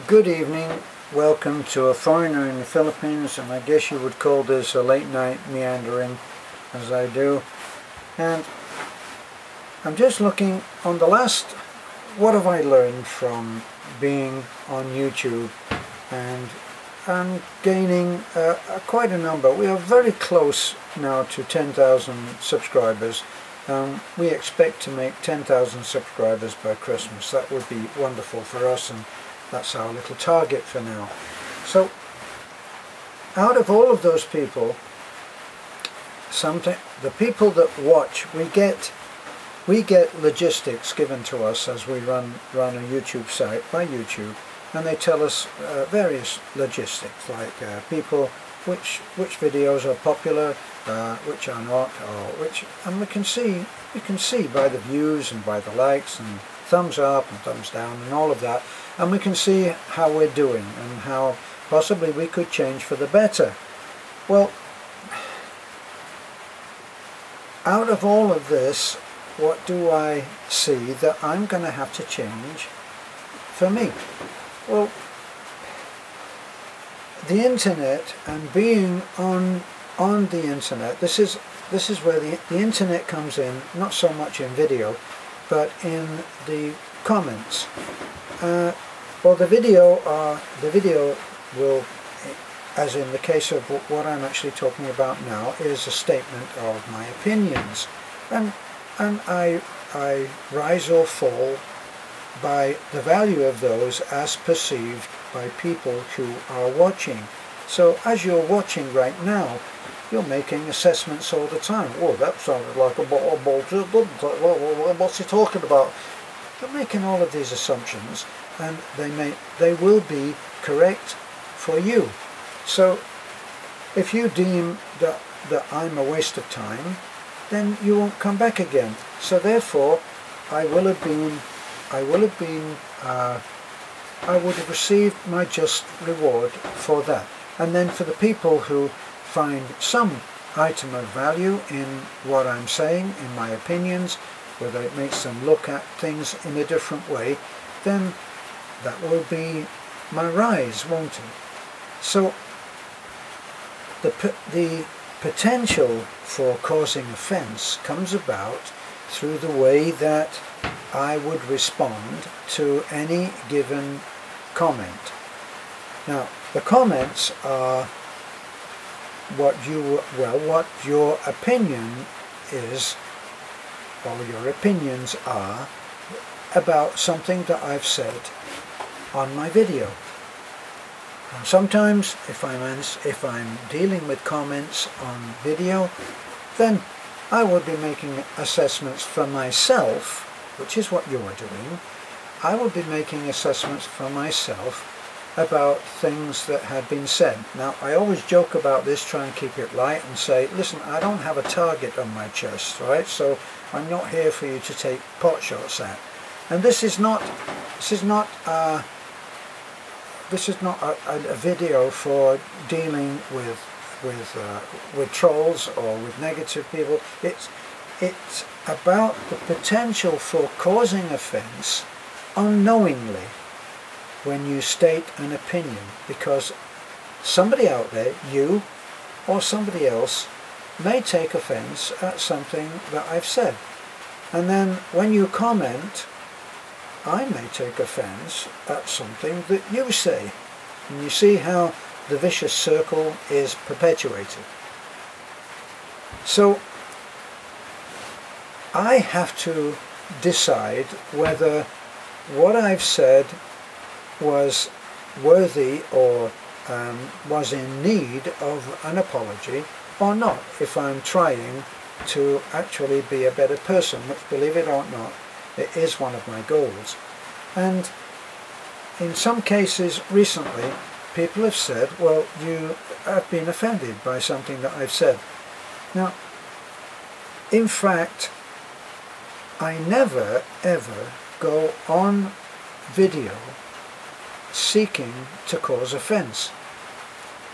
Good evening, welcome to a foreigner in the Philippines, and I guess you would call this a late night meandering, as I do. And I'm just looking on the last, what have I learned from being on YouTube, and I'm gaining quite a number. We are very close now to 10,000 subscribers. We expect to make 10,000 subscribers by Christmas. That would be wonderful for us, and that's our little target for now. So out of all of those people, the people that watch, we get logistics given to us as we run a YouTube site by YouTube, and they tell us various logistics, like people, which videos are popular, which are not, and we can see by the views and by the likes and thumbs up and thumbs down and all of that, and we can see how we're doing and how possibly we could change for the better. Well, out of all of this, what do I see that I'm going to have to change for me? Well, the internet and being on the internet, this is where the internet comes in, not so much in video, but in the comments. Well, the video will, as in the case of what I'm actually talking about now, is a statement of my opinions, and I rise or fall by the value of those as perceived by people who are watching. So as you're watching right now, you're making assessments all the time. Oh, that sounded like a bottle of bullshit, didn't it? What's he talking about? You're making all of these assumptions, and they will be correct for you. So if you deem that I'm a waste of time, then you won't come back again. So therefore, I would have received my just reward for that. And then for the people who find some item of value in what I'm saying, in my opinions, whether it makes them look at things in a different way, then that will be my rise, won't it? So the potential for causing offense comes about through the way that I would respond to any given comment. Now, the comments are what your opinion is, or your opinions are, about something that I've said on my video. And sometimes if I'm dealing with comments on video, then I would be making assessments for myself, which is what you're doing. I would be making assessments for myself about things that had been said. Now, I always joke about this, try and keep it light, and say, listen, I don't have a target on my chest, right? So I'm not here for you to take pot shots at. And this is not a video for dealing with trolls or with negative people. It's about the potential for causing offense unknowingly when you state an opinion, because somebody out there, you or somebody else, may take offense at something that I've said. And then when you comment, I may take offense at something that you say. And you see how the vicious circle is perpetuated. So I have to decide whether what I've said was worthy or was in need of an apology or not, if I'm trying to actually be a better person, which, believe it or not, it is one of my goals. And in some cases recently, people have said, well, you have been offended by something that I've said. Now, in fact, I never ever go on video seeking to cause offense.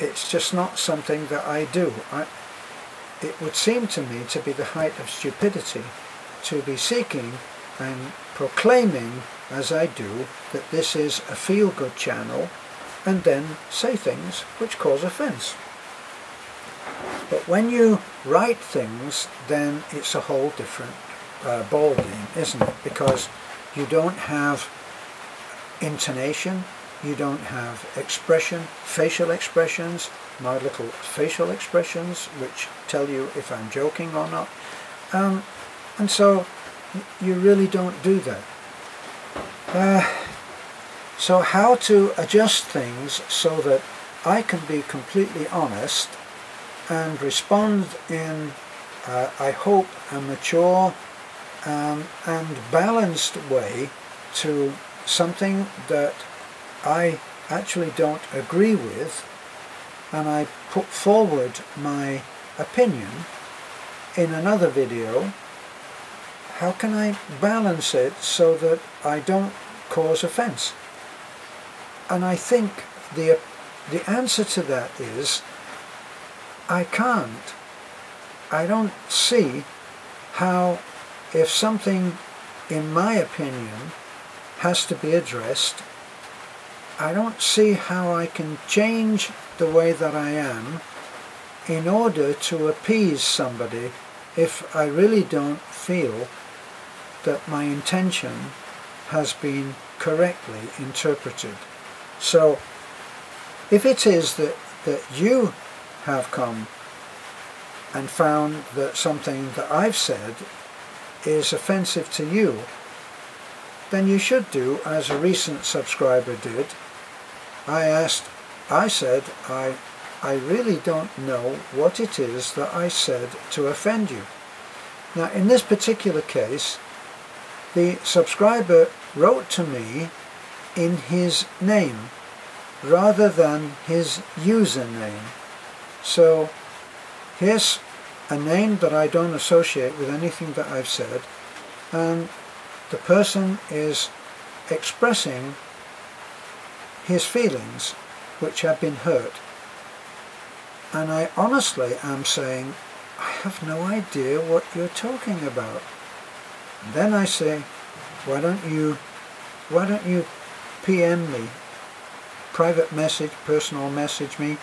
It's just not something that I do. It would seem to me to be the height of stupidity to be seeking and proclaiming, as I do, that this is a feel-good channel, and then say things which cause offence. But when you write things, then it's a whole different ball game, isn't it? Because you don't have intonation, you don't have expression, facial expressions, my little facial expressions, which tell you if I'm joking or not. And so you really don't do that. So how to adjust things so that I can be completely honest and respond in, I hope, a mature and balanced way to something that I actually don't agree with, and I put forward my opinion in another video. How can I balance it so that I don't cause offence? And I think the answer to that is I can't. I don't see how, if something, in my opinion, has to be addressed, I don't see how I can change the way that I am in order to appease somebody if I really don't feel that my intention has been correctly interpreted. So if it is that you have come and found that something that I've said is offensive to you, then you should do as a recent subscriber did. I said, I really don't know what it is that I said to offend you. Now, in this particular case, the subscriber wrote to me in his name rather than his username. So here's a name that I don't associate with anything that I've said, and the person is expressing his feelings which have been hurt. And I honestly am saying, I have no idea what you're talking about. And then I say, why don't you PM me, private message, personal message me,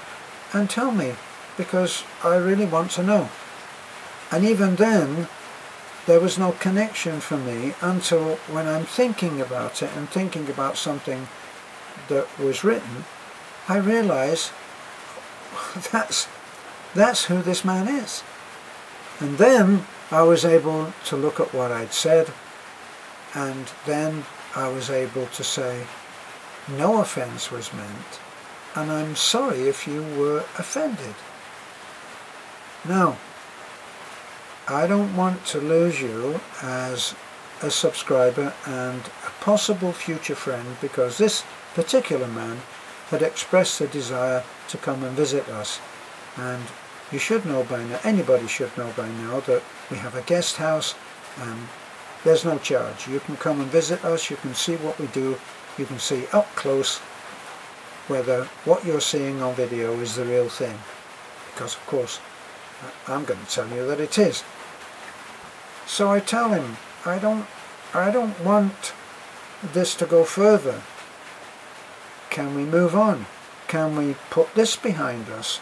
and tell me, because I really want to know. And even then, there was no connection for me until when I'm thinking about it and thinking about something that was written, I realize that's who this man is. And then I was able to look at what I'd said, and then I was able to say, no offense was meant, and I'm sorry if you were offended. Now, I don't want to lose you as a subscriber and a possible future friend, because this particular man had expressed a desire to come and visit us. And you should know by now, anybody should know by now, that we have a guest house and there's no charge. You can come and visit us, you can see what we do, you can see up close whether what you're seeing on video is the real thing. Because of course, I'm going to tell you that it is. So I tell him, I don't want this to go further. Can we move on? Can we put this behind us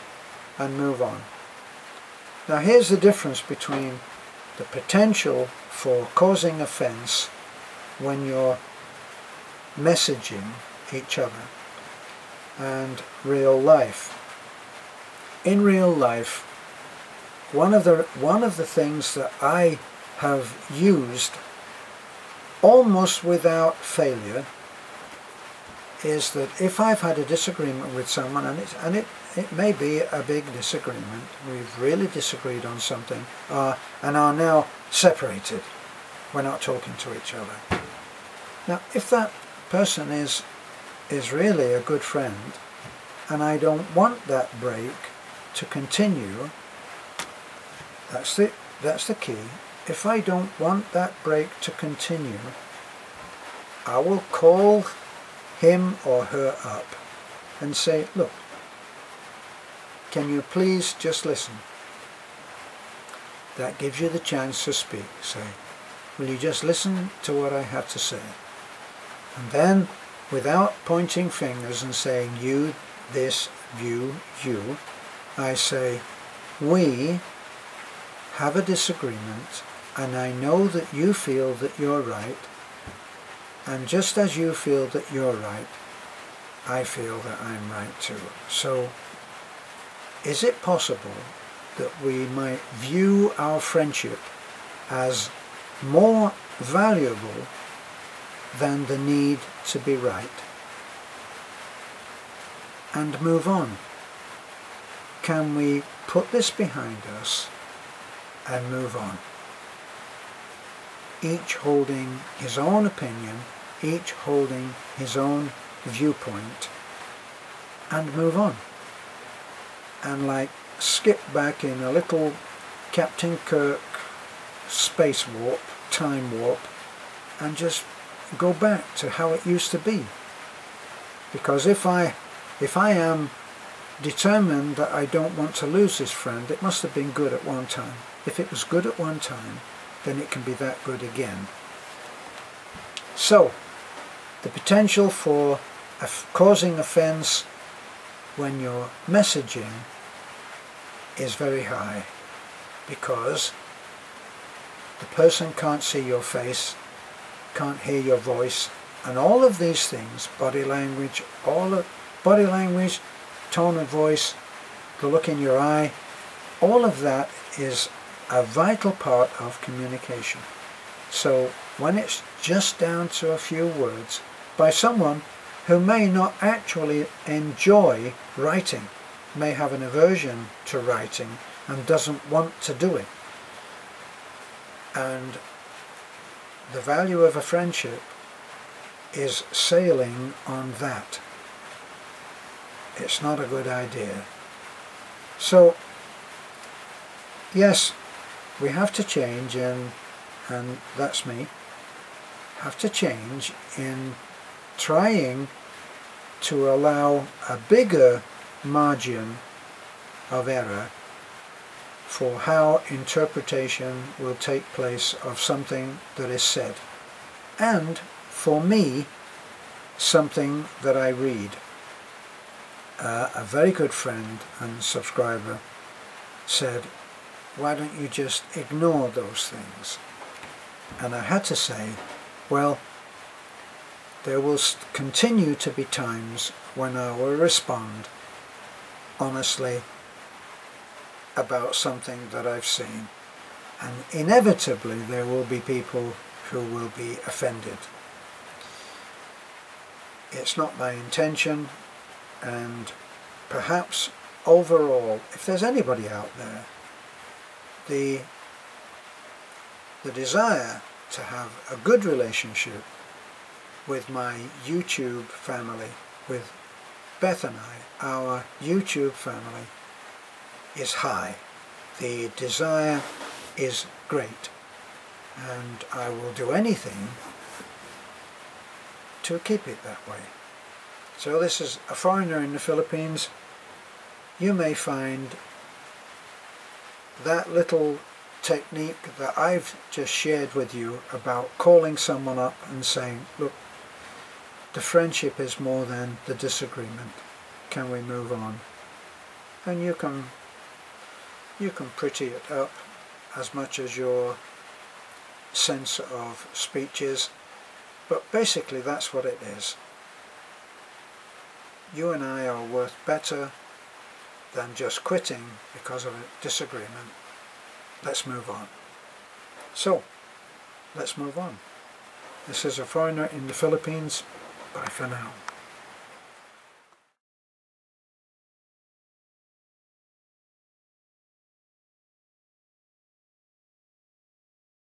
and move on? Now here's the difference between the potential for causing offense when you're messaging each other and real life. In real life, one of the things that I have used almost without failure is that if I've had a disagreement with someone, and it may be a big disagreement, we've really disagreed on something, and are now separated, we're not talking to each other. Now if that person is really a good friend, and I don't want that break to continue, that's the key. If I don't want that break to continue, I will call him or her up and say, look, can you please just listen? That gives you the chance to speak. Say, will you just listen to what I have to say? And then, without pointing fingers and saying you, this, you, I say, we have a disagreement, and I know that you feel that you're right, and just as you feel that you're right, I feel that I'm right too. So, is it possible that we might view our friendship as more valuable than the need to be right, and move on? Can we put this behind us and move on? Each holding his own opinion, each holding his own viewpoint, and move on. And like skip back in a little Captain Kirk space warp, time warp, and just go back to how it used to be. Because if I am determined that I don't want to lose this friend, it must have been good at one time. If it was good at one time, then it can be that good again. So, the potential for causing offense when you're messaging is very high, because the person can't see your face, can't hear your voice, and all of these things, body language, tone of voice, the look in your eye, all of that is a vital part of communication. So when it's just down to a few words by someone who may not actually enjoy writing, may have an aversion to writing and doesn't want to do it, and the value of a friendship is sailing on that, it's not a good idea. So yes, we have to change, and that's me, have to change in trying to allow a bigger margin of error for how interpretation will take place of something that is said, and for me, something that I read. A very good friend and subscriber said, why don't you just ignore those things? And I had to say, well, there will continue to be times when I will respond honestly about something that I've seen, and inevitably there will be people who will be offended. It's not my intention, and perhaps overall, if there's anybody out there, the desire to have a good relationship with my YouTube family, with Beth and I, our YouTube family, is high. The desire is great, and I will do anything to keep it that way. So this is a foreigner in the Philippines. You may find that little technique that I've just shared with you about calling someone up and saying, look, the friendship is more than the disagreement. Can we move on? And you can pretty it up as much as your sense of speech is, but basically that's what it is. You and I are worth better than just quitting because of a disagreement. Let's move on. So, let's move on. This is a foreigner in the Philippines. Bye for now.